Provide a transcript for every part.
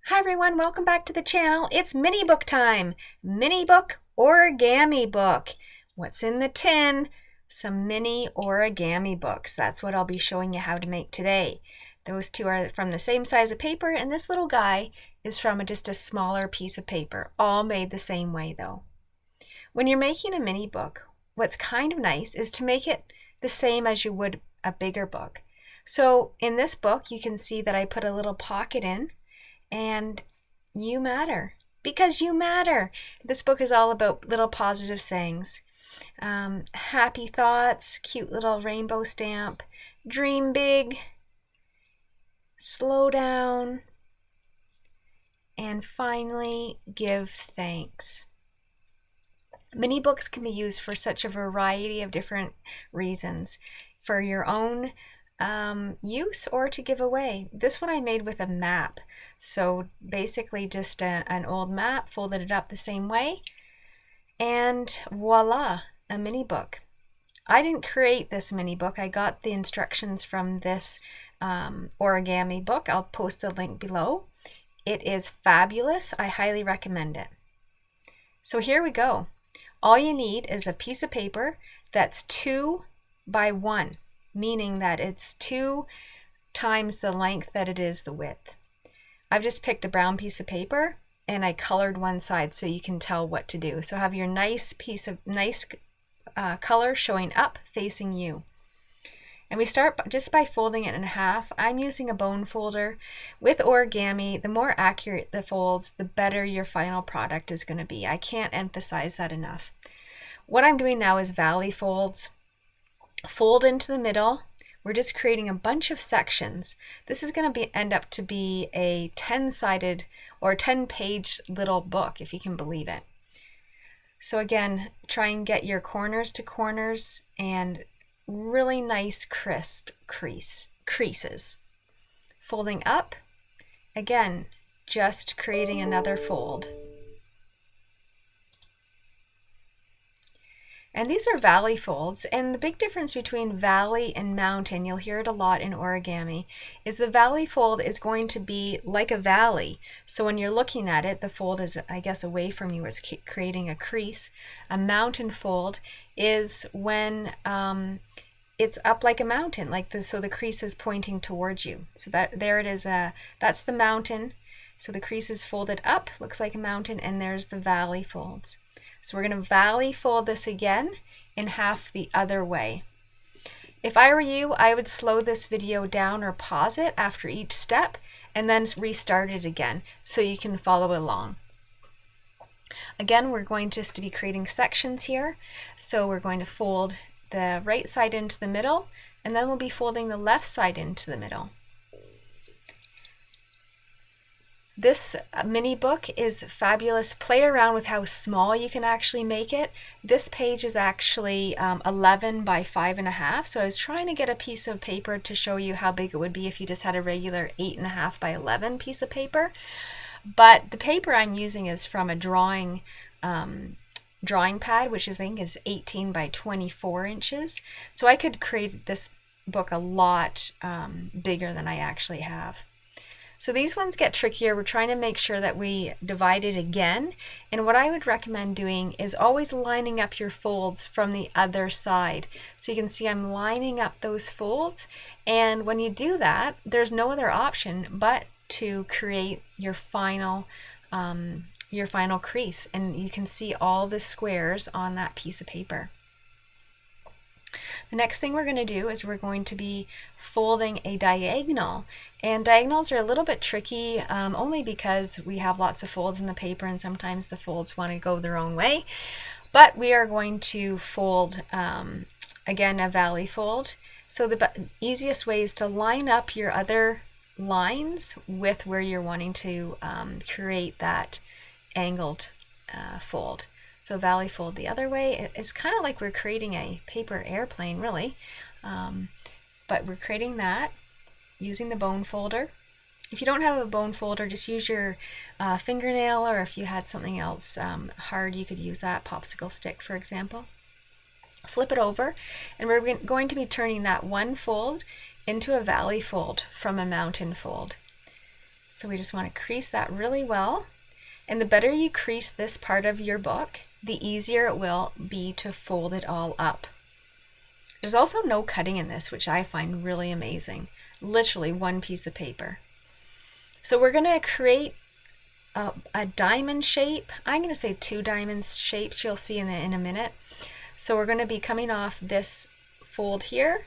Hi everyone, welcome back to the channel. It's mini book time. Mini book origami book. What's in the tin? Some mini origami books. That's what I'll be showing you how to make today. Those two are from the same size of paper, and this little guy is from just a smaller piece of paper, all made the same way though. When you're making a mini book, what's kind of nice is to make it the same as you would a bigger book. So in this book, you can see that I put a little pocket in, and you matter because you matter. This book is all about little positive sayings, happy thoughts, cute little rainbow stamp, dream big, slow down, and finally give thanks. Mini books can be used for such a variety of different reasons, for your own use or to give away. This one I made with a map, so basically just an old map, folded it up the same way, and voila, a mini book. I didn't create this mini book. I got the instructions from this origami book. I'll post a link below. It is fabulous. I highly recommend it. So here we go. All you need is a piece of paper that's 2 by 1. Meaning that it's 2 times the length that it is the width. I've just picked a brown piece of paper and I colored one side so you can tell what to do. So have your nice piece of color showing up facing you. And we start just by folding it in half. I'm using a bone folder. With origami, the more accurate the folds, the better your final product is going to be. I can't emphasize that enough. What I'm doing now is valley folds. Fold into the middle. We're just creating a bunch of sections. This is going to end up to be a 10-sided or 10-page little book, if you can believe it. So again, try and get your corners to corners and really nice crisp creases. Folding up, again, just creating another fold. And these are valley folds, and the big difference between valley and mountain, you'll hear it a lot in origami, is the valley fold is going to be like a valley. So when you're looking at it, the fold is, I guess, away from you. It's creating a crease. A mountain fold is when it's up like a mountain, like this, so the crease is pointing towards you. So that there it is. That's the mountain. So the crease is folded up, looks like a mountain, and there's the valley folds. So we're going to valley fold this again in half the other way. If I were you, I would slow this video down or pause it after each step and then restart it again so you can follow along. Again, we're going just to be creating sections here. So we're going to fold the right side into the middle, and then we'll be folding the left side into the middle. This mini book is fabulous. Play around with how small you can actually make it. This page is actually 11 by 5.5. So I was trying to get a piece of paper to show you how big it would be if you just had a regular 8.5 by 11 piece of paper. But the paper I'm using is from a drawing pad, which I think is 18 by 24 inches. So I could create this book a lot bigger than I actually have. So these ones get trickier. We're trying to make sure that we divide it again. And what I would recommend doing is always lining up your folds from the other side. So you can see I'm lining up those folds. And when you do that, there's no other option but to create your final crease. And you can see all the squares on that piece of paper. The next thing we're going to do is we're going to be folding a diagonal, and diagonals are a little bit tricky only because we have lots of folds in the paper and sometimes the folds want to go their own way, but we are going to fold again a valley fold. So the easiest way is to line up your other lines with where you're wanting to create that angled fold. So valley fold the other way. It's kind of like we're creating a paper airplane, really. But we're creating that using the bone folder. If you don't have a bone folder, just use your fingernail, or if you had something else hard, you could use that popsicle stick, for example. Flip it over, and we're going to be turning that one fold into a valley fold from a mountain fold. So we just want to crease that really well. And the better you crease this part of your book, the easier it will be to fold it all up. There's also no cutting in this, which I find really amazing. Literally one piece of paper. So we're going to create a diamond shape. I'm going to say 2 diamond shapes, you'll see in a minute. So we're going to be coming off this fold here.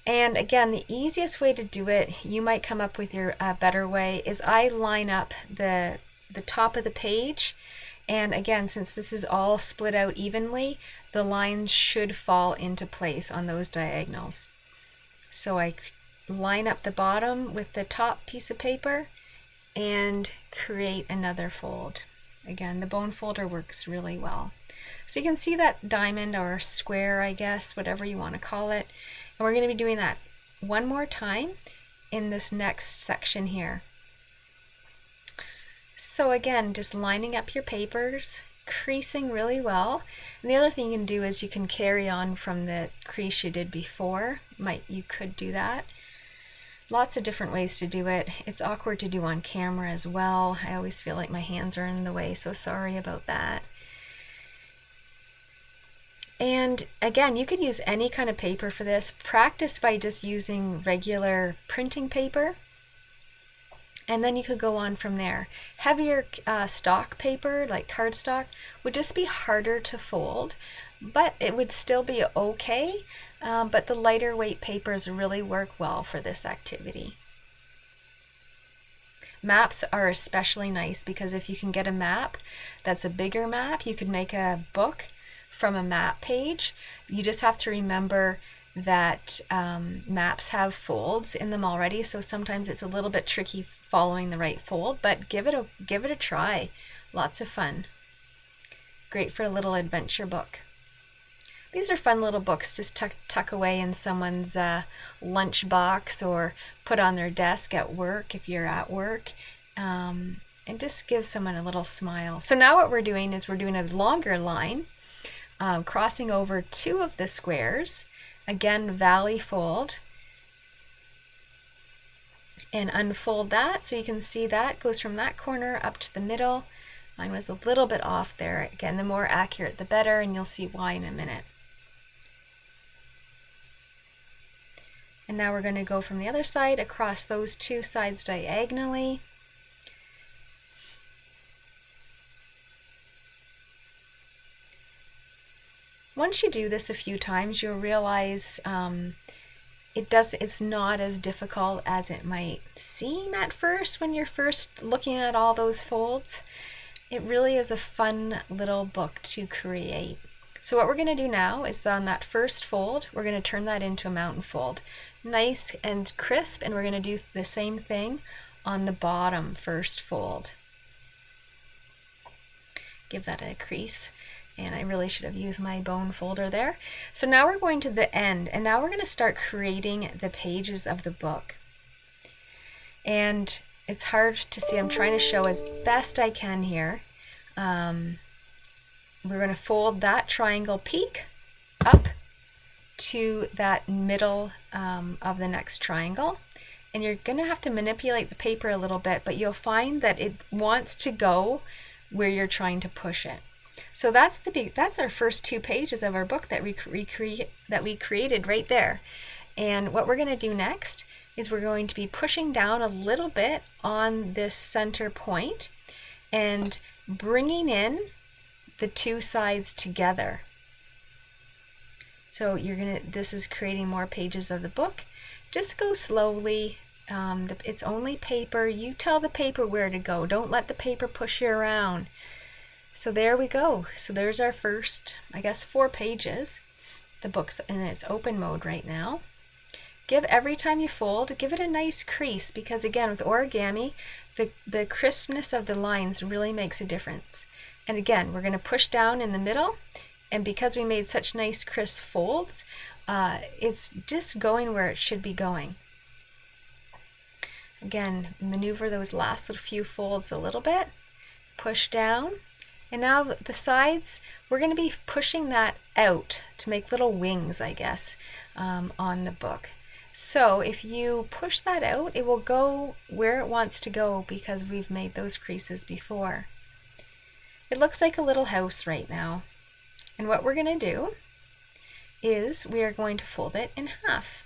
And again, the easiest way to do it, you might come up with your better way, is I line up the top of the page. And again, since this is all split out evenly, the lines should fall into place on those diagonals. So I line up the bottom with the top piece of paper and create another fold. Again, the bone folder works really well. So you can see that diamond or square, I guess, whatever you want to call it. And we're going to be doing that one more time in this next section here. So again, just lining up your papers, creasing really well. And the other thing you can do is you can carry on from the crease you did before. You could do that. Lots of different ways to do it. It's awkward to do on camera as well. I always feel like my hands are in the way, so sorry about that. And again, you could use any kind of paper for this. Practice by just using regular printing paper, and then you could go on from there. Heavier stock paper, like cardstock, would just be harder to fold, but it would still be okay. But the lighter weight papers really work well for this activity. Maps are especially nice because if you can get a map that's a bigger map, you could make a book from a map page. You just have to remember that maps have folds in them already, so sometimes it's a little bit tricky following the right fold, but give it a try. Lots of fun. Great for a little adventure book. These are fun little books to tuck away in someone's lunch box or put on their desk at work if you're at work, and just give someone a little smile. So now what we're doing is we're doing a longer line, crossing over 2 of the squares. Again, valley fold, and unfold that so you can see that goes from that corner up to the middle. Mine was a little bit off there. Again, the more accurate the better, and you'll see why in a minute. And now we're going to go from the other side across those 2 sides diagonally. Once you do this a few times, you'll realize it's not as difficult as it might seem at first when you're first looking at all those folds. It really is a fun little book to create. So what we're going to do now is that on that first fold, we're going to turn that into a mountain fold. Nice and crisp, and we're going to do the same thing on the bottom first fold. Give that a crease. And I really should have used my bone folder there. So now we're going to the end, and now we're going to start creating the pages of the book. And it's hard to see. I'm trying to show as best I can here. We're going to fold that triangle peak up to that middle of the next triangle. And you're going to have to manipulate the paper a little bit, but you'll find that it wants to go where you're trying to push it. So that's our first 2 pages of our book that we created right there. And what we're going to do next is we're going to be pushing down a little bit on this center point and bringing in the 2 sides together. So this is creating more pages of the book. Just go slowly. It's only paper. You tell the paper where to go. Don't let the paper push you around. So there we go. So there's our first, I guess, 4 pages. The book's in its open mode right now. Every time you fold, give it a nice crease, because again, with origami, the crispness of the lines really makes a difference. And again, we're going to push down in the middle, and because we made such nice crisp folds, it's just going where it should be going. Again, maneuver those last few folds a little bit, push down. And now the sides, we're going to be pushing that out to make little wings, I guess, on the book. So if you push that out, it will go where it wants to go because we've made those creases before. It looks like a little house right now. And what we're going to do is we are going to fold it in half.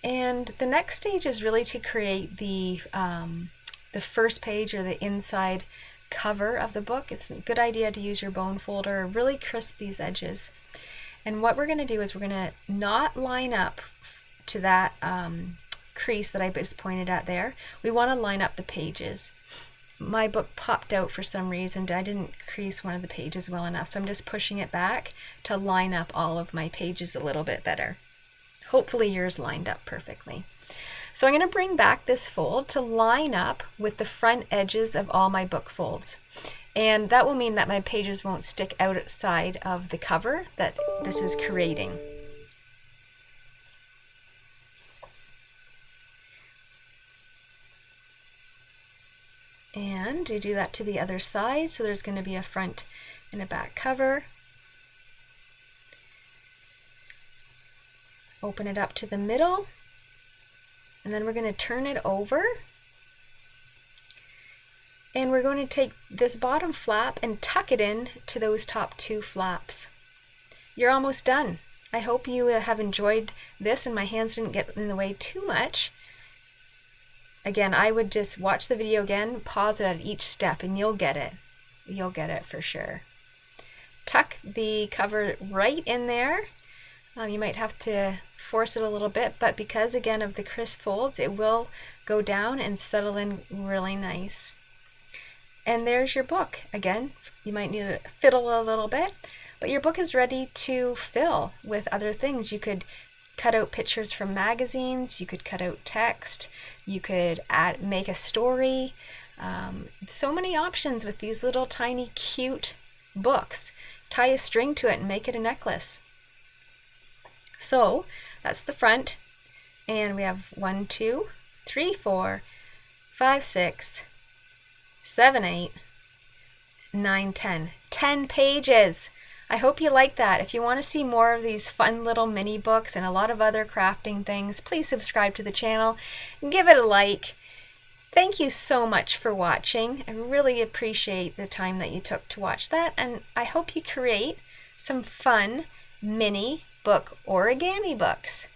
And the next stage is really to create the first page or the inside cover of the book. It's a good idea to use your bone folder, really crisp these edges. And what we're going to do is we're going to not line up to that crease that I just pointed at there. We want to line up the pages. My book popped out for some reason. I didn't crease one of the pages well enough, so I'm just pushing it back to line up all of my pages a little bit better. Hopefully yours lined up perfectly. So I'm going to bring back this fold to line up with the front edges of all my book folds. And that will mean that my pages won't stick outside of the cover that this is creating. And you do that to the other side, so there's going to be a front and a back cover. Open it up to the middle, and then we're going to turn it over. And we're going to take this bottom flap and tuck it in to those top two flaps. You're almost done. I hope you have enjoyed this and my hands didn't get in the way too much. Again, I would just watch the video again, pause it at each step, and you'll get it. You'll get it for sure. Tuck the cover right in there. You might have to force it a little bit, but because again of the crisp folds, it will go down and settle in really nice. And there's your book. Again, you might need to fiddle a little bit, but your book is ready to fill with other things. You could cut out pictures from magazines, you could cut out text, you could make a story. So many options with these little tiny cute books. Tie a string to it and make it a necklace. So that's the front, and we have 1, 2, 3, 4, 5, 6, 7, 8, 9, 10. 10 pages. I hope you like that. If you want to see more of these fun little mini books and a lot of other crafting things, please subscribe to the channel and give it a like. Thank you so much for watching. I really appreciate the time that you took to watch that, and I hope you create some fun mini book origami books.